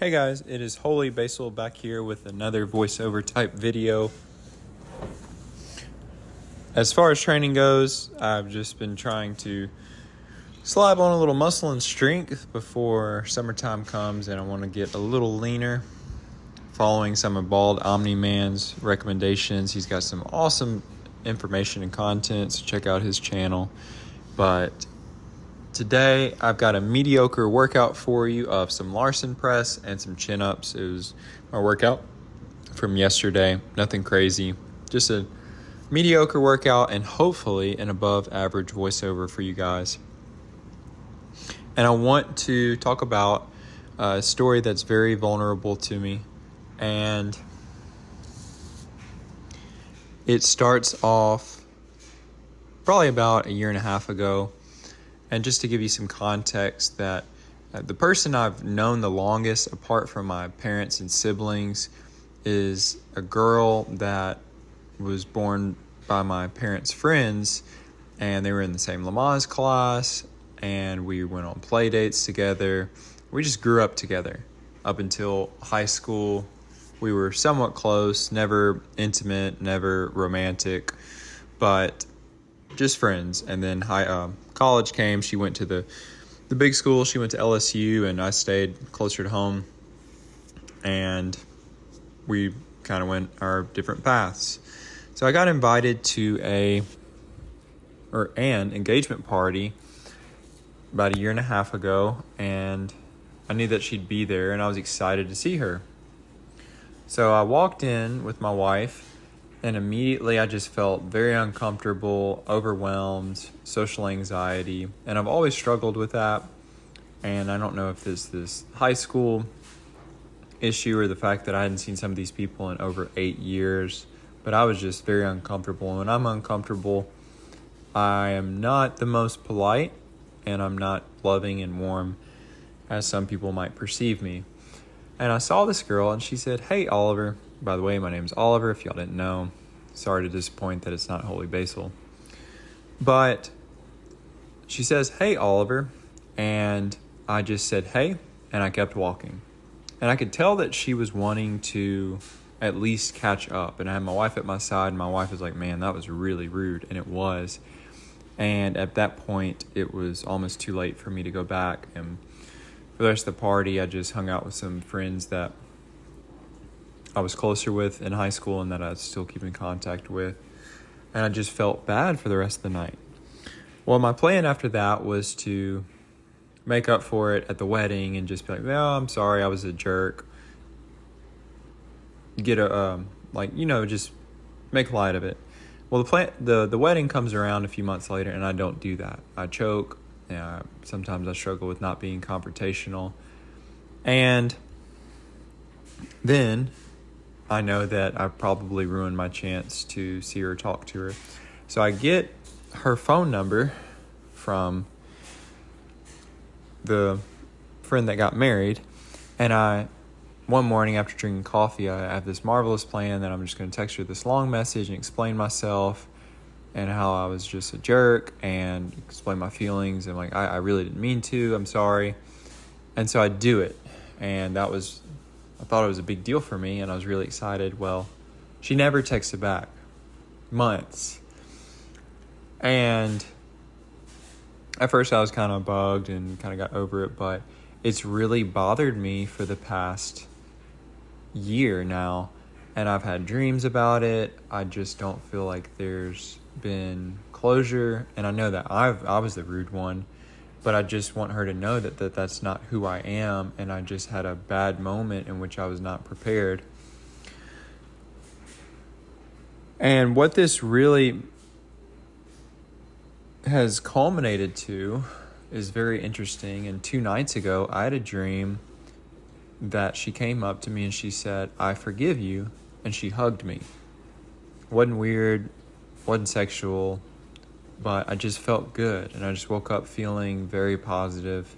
Hey guys, it is Holy Basil back here with another voiceover type video. As far as training goes, I've just been trying to slab on a little muscle and strength before summertime comes, and I want to get a little leaner. Following some of Bald Omni Man's recommendations, he's got some awesome information and content, so check out his channel. But today, I've got a mediocre workout for you of some Larson press and some chin-ups. It was my workout from yesterday. Nothing crazy. Just a mediocre workout and hopefully an above-average voiceover for you guys. And I want to talk about a story that's very vulnerable to me. And it starts off probably about a year and a half ago. And just to give you some context, that the person I've known the longest, apart from my parents and siblings, is a girl that was born by my parents' friends, and they were in the same Lamaze class, and we went on play dates together. We just grew up together up until high school. We were somewhat close, never intimate, never romantic, but just friends. And then college came. She went to the big school. She went to LSU, and I stayed closer to home. And we kind of went our different paths. So I got invited to an engagement party about a year and a half ago, and I knew that she'd be there, and I was excited to see her. So I walked in with my wife, and immediately I just felt very uncomfortable, overwhelmed, social anxiety. And I've always struggled with that. And I don't know if it's this high school issue or the fact that I hadn't seen some of these people in over 8 years. But I was just very uncomfortable. And when I'm uncomfortable, I am not the most polite, and I'm not loving and warm as some people might perceive me. And I saw this girl, and she said, "Hey, Oliver." By the way, my name's Oliver, if y'all didn't know. Sorry to disappoint that it's not Holy Basil. But she says, "Hey, Oliver." And I just said, "Hey," and I kept walking. And I could tell that she was wanting to at least catch up. And I had my wife at my side, and my wife was like, "Man, that was really rude." And it was. And at that point, it was almost too late for me to go back. And for the rest of the party, I just hung out with some friends that I was closer with in high school and that I still keep in contact with. And I just felt bad for the rest of the night. Well, my plan after that was to make up for it at the wedding and just be like, "Well, I'm sorry, I was a jerk." Get just make light of it. Well, the wedding comes around a few months later, and I don't do that. I choke. Sometimes I struggle with not being confrontational. And then I know that I probably ruined my chance to see her, talk to her. So I get her phone number from the friend that got married. And one morning after drinking coffee, I have this marvelous plan that I'm just going to text her this long message and explain myself and how I was just a jerk and explain my feelings. And I really didn't mean to. I'm sorry. And so I do it. And I thought it was a big deal for me, and I was really excited. Well, she never texted back. Months. And at first I was kind of bugged and kind of got over it, but it's really bothered me for the past year now. And I've had dreams about it. I just don't feel like there's been closure. And I know that I was the rude one, but I just want her to know that that's not who I am. And I just had a bad moment in which I was not prepared. And what this really has culminated to is very interesting. And 2 nights ago, I had a dream that she came up to me and she said, "I forgive you." And she hugged me. Wasn't weird, wasn't sexual, but I just felt good. And I just woke up feeling very positive,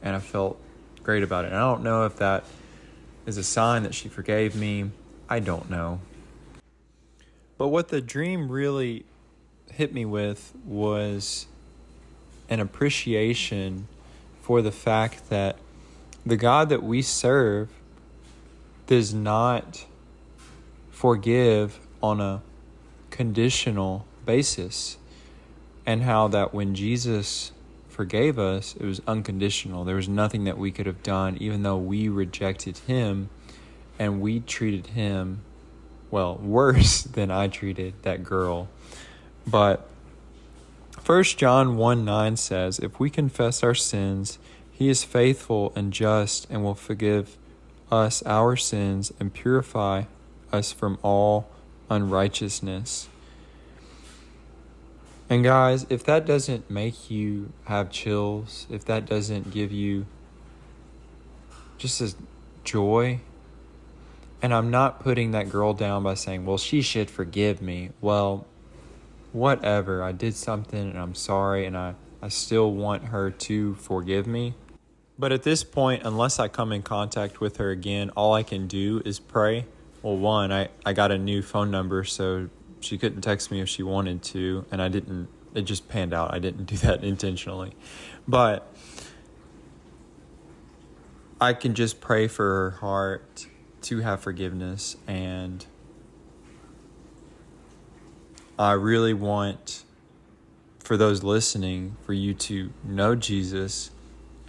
and I felt great about it. And I don't know if that is a sign that she forgave me. I don't know. But what the dream really hit me with was an appreciation for the fact that The God that we serve does not forgive on a conditional basis. And how that when Jesus forgave us, it was unconditional. There was nothing that we could have done, even though we rejected him and we treated him, well, worse than I treated that girl. But 1 John 1:9 says, if we confess our sins, he is faithful and just and will forgive us our sins and purify us from all unrighteousness. And guys, if that doesn't make you have chills, if that doesn't give you just a joy, and I'm not putting that girl down by saying, well, she should forgive me. Well, whatever. I did something and I'm sorry, and I still want her to forgive me. But at this point, unless I come in contact with her again, all I can do is pray. Well, one, I got a new phone number, so she couldn't text me if she wanted to, and it just panned out. I didn't do that intentionally. But I can just pray for her heart to have forgiveness, and I really want, for those listening, for you to know Jesus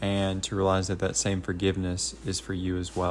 and to realize that that same forgiveness is for you as well.